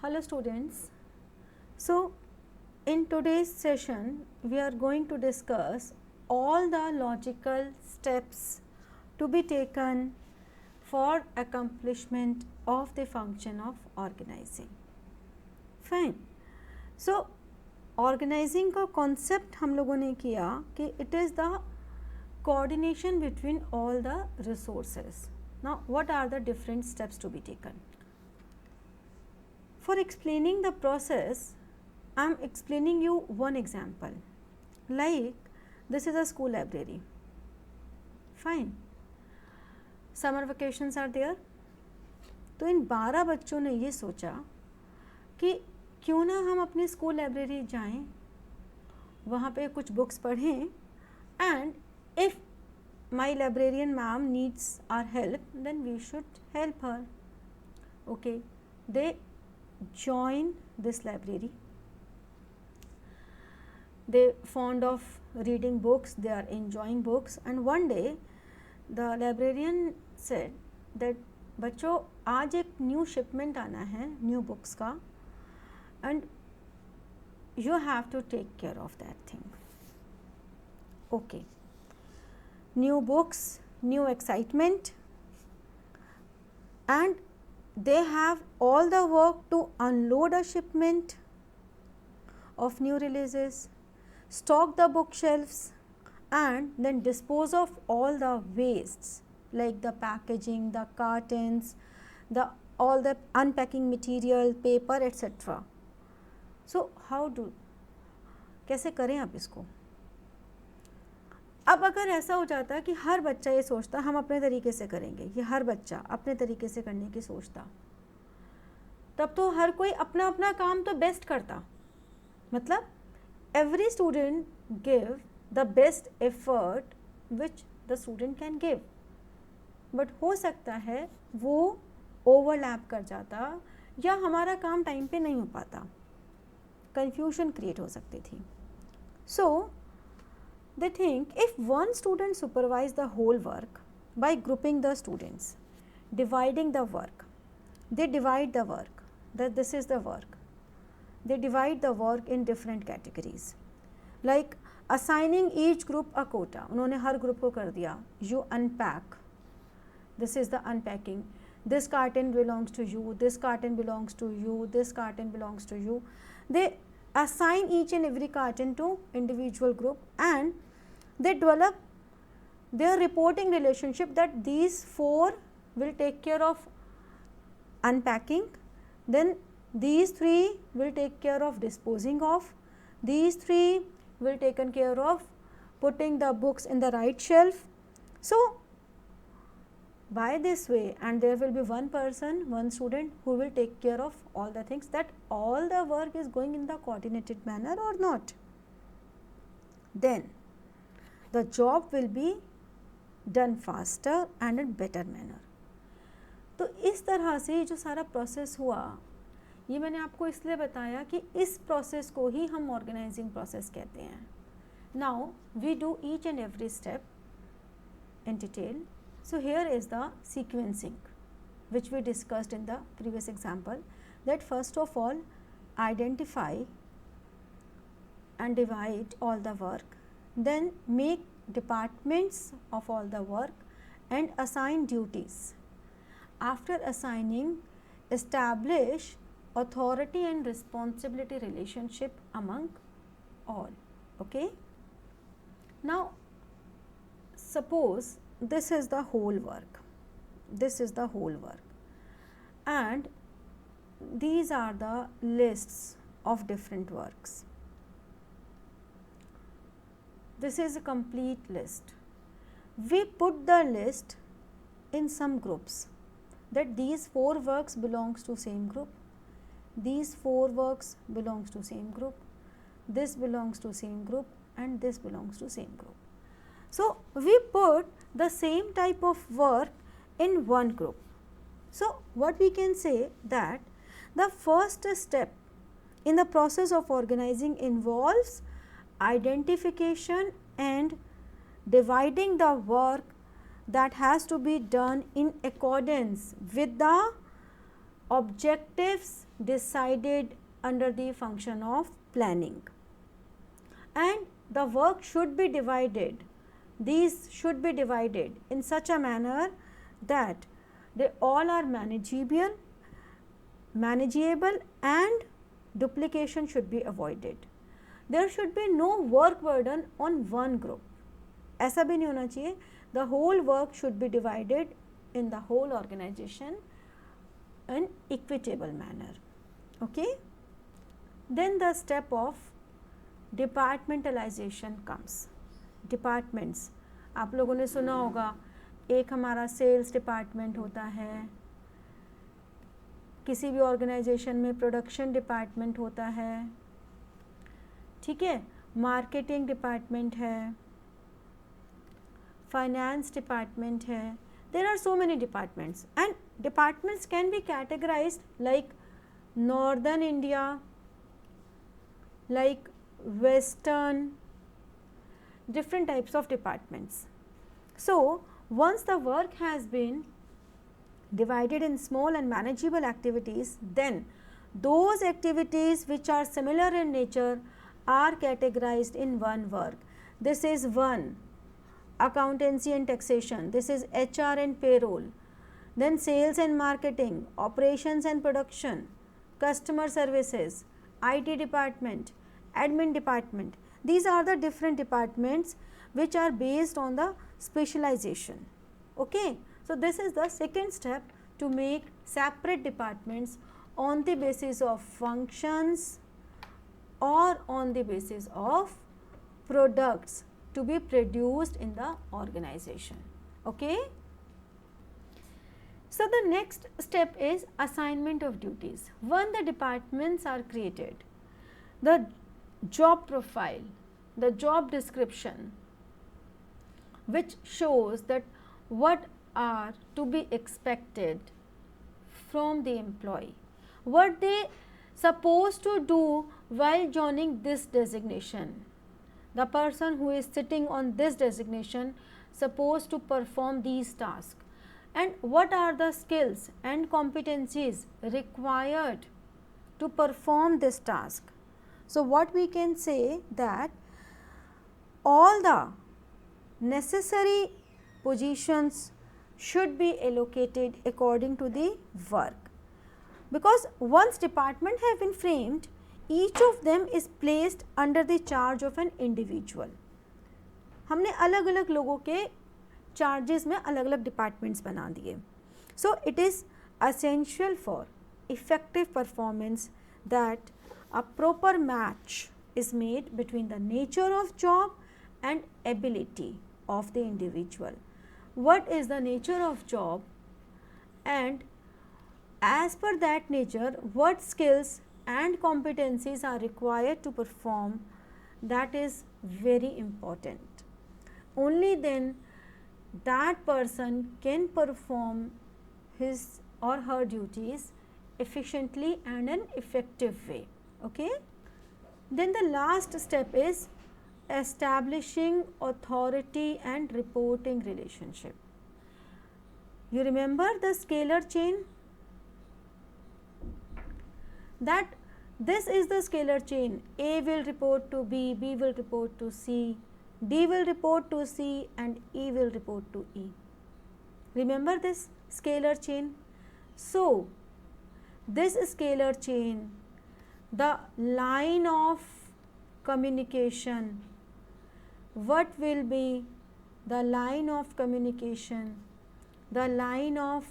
Hello students. So in today's session we are going to discuss all the logical steps to be taken for accomplishment of the function of organizing. Fine. So organizing का concept हम लोगों ने किया कि it is the coordination between all the resources. Now what are the different steps to be taken? For explaining the process, I am explaining you one example. Like this is a school library. Fine. Summer vacations are there. तो इन 12 बच्चों ने ये सोचा कि क्यों ना हम अपनी स्कूल लाइब्रेरी जाएं, वहाँ पे कुछ बुक्स पढ़ें and if my librarian ma'am needs our help, then we should help her. Okay, they join this library. They fond of reading books, they are enjoying books, and one day the librarian said that बच्चों आज एक new shipment आना है new books का and you have to take care of that thing. Okay, new books, new excitement, and they have all the work to unload a shipment of new releases, stock the bookshelves, and then dispose of all the wastes like the packaging, the cartons, all the unpacking material, paper, etc. So how do कैसे करें आप इसको? अब अगर ऐसा हो जाता है कि हर बच्चा ये सोचता हम अपने तरीके से करेंगे, ये हर बच्चा अपने तरीके से करने की सोचता, तब तो हर कोई अपना अपना काम तो बेस्ट करता. मतलब every student give the best effort which the student can give, but हो सकता है वो ओवरलैप कर जाता या हमारा काम टाइम पे नहीं हो पाता, कंफ्यूजन क्रिएट हो सकती थी. सो they think if one student supervise the whole work by grouping the students, dividing the work, they divide the work, that this is the work, they divide the work in different categories, like assigning each group a quota. उन्होंने हर group को कर दिया, you unpack, this is the unpacking, this carton belongs to you, this carton belongs to you, this carton belongs to you. They assign each and every carton to individual group and they develop their reporting relationship that these 4 will take care of unpacking, then these 3 will take care of disposing of, these 3 will taken care of putting the books in the right shelf. So by this way, and there will be one person, one student who will take care of all the things, that all the work is going in the coordinated manner or not, then the job will be done faster and in better manner. तो इस तरह से जो सारा process हुआ, ये मैंने आपको इसलिए बताया कि इस प्रोसेस को ही हम ऑर्गेनाइजिंग प्रोसेस कहते हैं. Now we do each and every step in detail. So here is the sequencing which we discussed in the previous example, that first of all identify and divide all the work, then make departments of all the work and assign duties. After assigning, establish authority and responsibility relationship among all. Okay. Now suppose this is the whole work, this is the whole work, and these are the lists of different works. This is a complete list. We put the list in some groups, that these 4 works belongs to same group, these 4 works belongs to same group, this belongs to same group, and this belongs to same group. So we put the same type of work in one group. So what we can say, that the first step in the process of organizing involves identification and dividing the work that has to be done in accordance with the objectives decided under the function of planning, and the work should be divided, these should be divided in such a manner that they all are manageable and duplication should be avoided. There should be no work burden on one group, ऐसा भी नहीं होना चाहिए. The whole work should be divided in the whole organization in equitable manner. Okay. Then the step of departmentalization comes. Departments, आप लोगों ने सुना होगा, एक हमारा सेल्स डिपार्टमेंट होता है, किसी भी ऑर्गेनाइजेशन में प्रोडक्शन डिपार्टमेंट होता है, ठीक है, मार्केटिंग डिपार्टमेंट है, फाइनेंस डिपार्टमेंट है. There are so many departments and departments can be categorised like northern India, like western, different types of departments. So once the work has been divided in small and manageable activities, then those activities which are similar in nature are categorized in one work. This is one, accountancy and taxation, this is HR and payroll, then sales and marketing, operations and production, customer services, IT department, admin department. These are the different departments which are based on the specialization. Okay. So this is the second step, to make separate departments on the basis of functions or on the basis of products to be produced in the organization. Okay. So the next step is assignment of duties. When the departments are created, the job profile, the job description, which shows that what are to be expected from the employee, what they supposed to do while joining this designation. The person who is sitting on this designation supposed to perform these tasks, and what are the skills and competencies required to perform this task. So what we can say, that all the necessary positions should be allocated according to the work, because once department have been framed, each of them is placed under the charge of an individual. हमने अलग अलग लोगों के charges में अलग अलग departments बना दिए. So it is essential for effective performance that a proper match is made between the nature of job and ability of the individual. What is the nature of job, and as per that nature what skills and competencies are required to perform, that is very important. Only then that person can perform his or her duties efficiently and in effective way. Okay. Then the last step is establishing authority and reporting relationship. You remember the scalar chain? That this is the scalar chain. A will report to B, B will report to C, D will report to C, and E will report to E. Remember this scalar chain? So this scalar chain, the line of communication, what will be the line of communication, the line of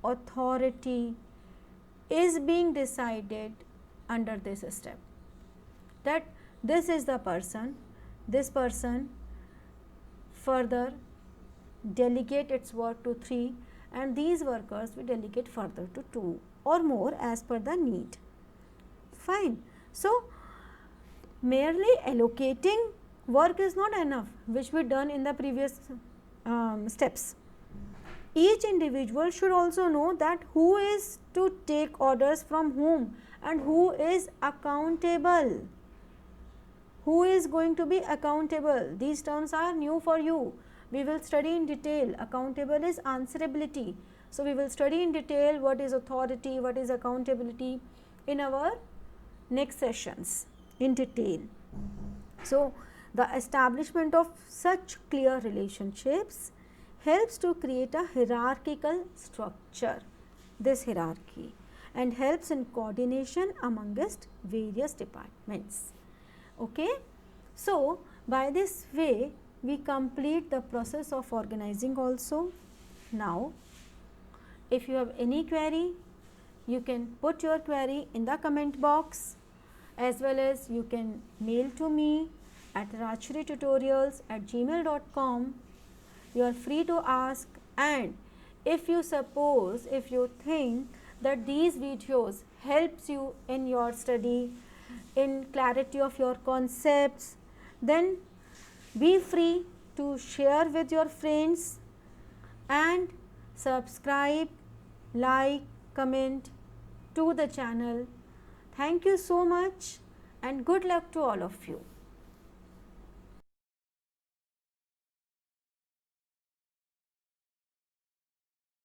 authority is being decided under this step, that this is the person, this person further delegate its work to 3, and these workers will delegate further to 2 or more as per the need. Fine. So merely allocating work is not enough, which we done in the previous steps. Each individual should also know that who is to take orders from whom and who is accountable. Who is going to be accountable? These terms are new for you. We will study in detail. Accountable is answerability. So we will study in detail what is authority, what is accountability in our next sessions in detail. So the establishment of such clear relationships helps to create a hierarchical structure, this hierarchy, and helps in coordination amongst various departments. Okay. So by this way we complete the process of organizing also. Now if you have any query, you can put your query in the comment box, as well as you can mail to me at rajshritutorials@gmail.com. You are free to ask, and if you think that these videos helps you in your study, in clarity of your concepts, then be free to share with your friends and subscribe, like, comment to the channel. Thank you so much and good luck to all of you.